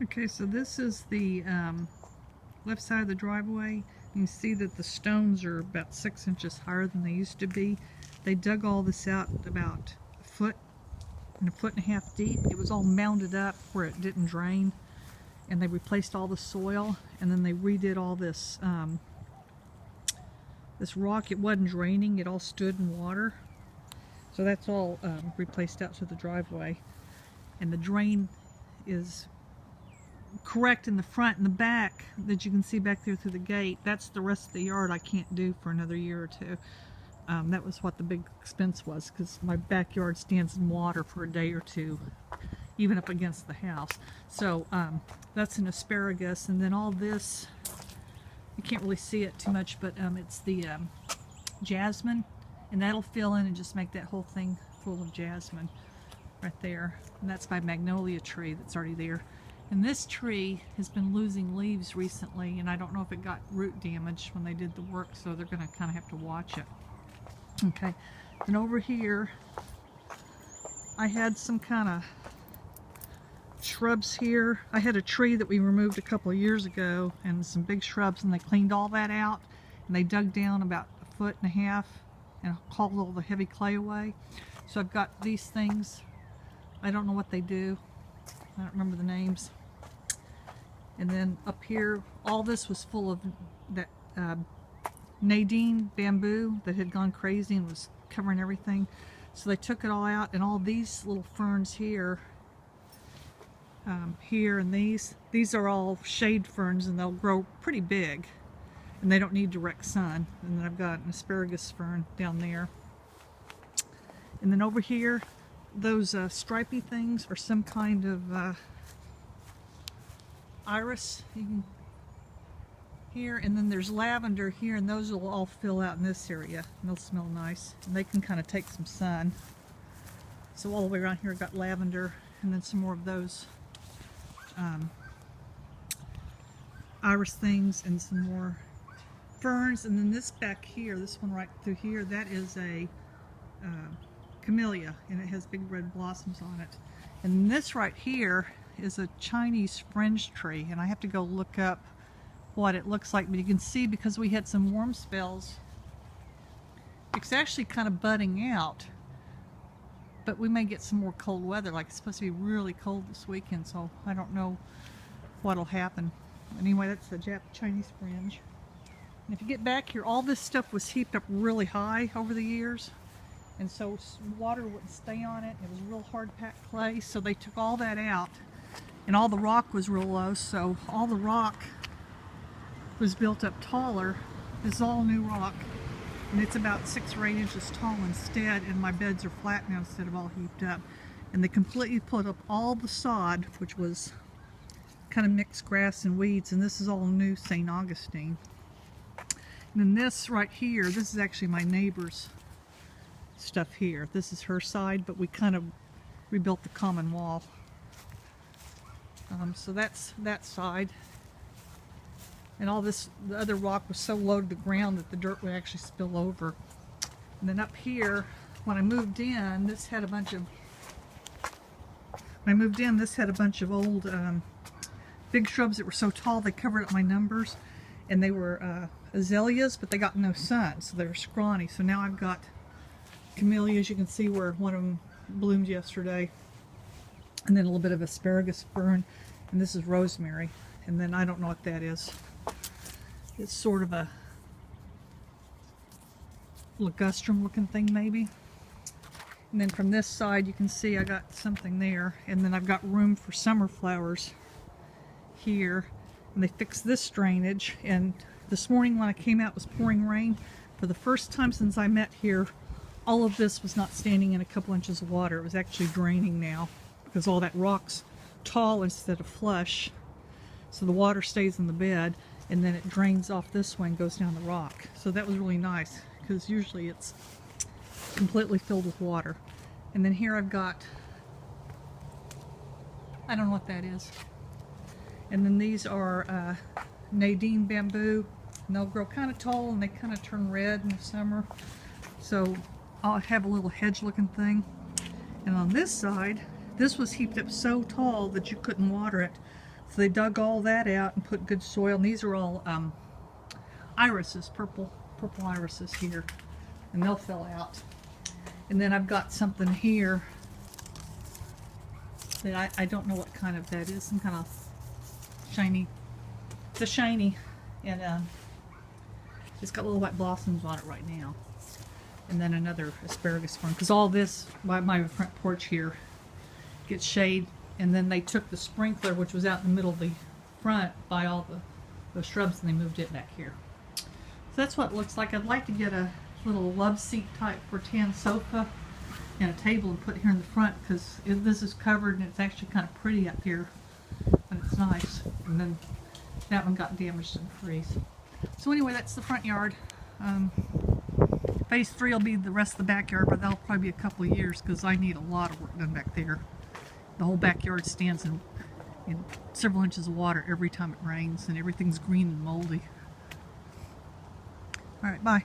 Okay, so this is the left side of the driveway. You can see that the stones are about 6 inches higher than they used to be. They dug all this out about a foot and a foot and a half deep. It was all mounded up where it didn't drain, and they replaced all the soil, and then they redid all this this rock. It wasn't draining, it all stood in water. So that's all replaced out to the driveway, and the drain is correct in the front and the back that you can see back there through the gate. That's the rest of the yard I can't do for another year or two. That was what the big expense was, because my backyard stands in water for a day or two, even up against the house. So that's an asparagus, and then all this, you can't really see it too much, but it's the jasmine, and that'll fill in and just make that whole thing full of jasmine right there. And that's my magnolia tree that's already there. And this tree has been losing leaves recently, and I don't know if it got root damage when they did the work, so they're going to kind of have to watch it. Okay, and over here I had some kind of shrubs here. I had a tree that we removed a couple of years ago and some big shrubs, and they cleaned all that out, and they dug down about a foot and a half and hauled all the heavy clay away. So I've got these things. I don't know what they do. I don't remember the names. And then up here, all this was full of that Nadine bamboo that had gone crazy and was covering everything. So they took it all out, and all these little ferns here, here and these are all shade ferns, and they'll grow pretty big, and they don't need direct sun. And then I've got an asparagus fern down there. And then over here, those stripy things are some kind of iris. You can here, and then there's lavender here, and those will all fill out in this area, and they'll smell nice, and they can kind of take some sun. So all the way around here I've got lavender, and then some more of those iris things, and some more ferns. And then this back here, this one right through here, that is a camellia, and it has big red blossoms on it. And this right here is a Chinese fringe tree, and I have to go look up what it looks like, but you can see, because we had some warm spells, it's actually kind of budding out, but we may get some more cold weather. Like, it's supposed to be really cold this weekend, so I don't know what'll happen. Anyway, that's the Chinese fringe. And if you get back here, all this stuff was heaped up really high over the years, and so water wouldn't stay on it. It was real hard packed clay, so they took all that out, and all the rock was real low, so all the rock was built up taller. This is all new rock, and it's about 6 or 8 inches tall instead, and my beds are flat now instead of all heaped up. And they completely put up all the sod, which was kind of mixed grass and weeds, and this is all new St. Augustine. And then this right here, this is actually my neighbor's stuff here. This is her side, but we kind of rebuilt the common wall. So that's that side. And all this, the other rock was so low to the ground that the dirt would actually spill over. And then up here, when I moved in, this had a bunch of, old big shrubs that were so tall they covered up my numbers. And they were azaleas, but they got no sun, so they were scrawny. So now I've got camellias. You can see where one of them bloomed yesterday. And then a little bit of asparagus fern. And this is rosemary. And then I don't know what that is. It's sort of a ligustrum looking thing, maybe. And then from this side you can see I got something there, and then I've got room for summer flowers here, and they fixed this drainage. And this morning when I came out, it was pouring rain. For the first time since I met here, all of this was not standing in a couple inches of water. It was actually draining now, because all that rock's tall instead of flush, so the water stays in the bed, and then it drains off this way and goes down the rock. So that was really nice, because usually it's completely filled with water. And then here I've got, I don't know what that is. And then these are Nadine bamboo, and they'll grow kind of tall, and they kind of turn red in the summer. So I'll have a little hedge looking thing. And on this side, this was heaped up so tall that you couldn't water it. So they dug all that out and put good soil. And these are all irises, purple irises here, and they'll fill out. And then I've got something here that I don't know what kind of that is. Some kind of shiny. It's a shiny, and it's got little white blossoms on it right now. And then another asparagus fern, because all this, my front porch here, gets shade. And then they took the sprinkler, which was out in the middle of the front by all the shrubs, and they moved it back here. So that's what it looks like. I'd like to get a little love seat type rattan sofa and a table and put it here in the front, because this is covered and it's actually kind of pretty up here, and it's nice. And then that one got damaged in the freeze. So anyway, that's the front yard. Phase 3 will be the rest of the backyard, but that'll probably be a couple of years because I need a lot of work done back there. The whole backyard stands in several inches of water every time it rains, and everything's green and moldy. All right, bye.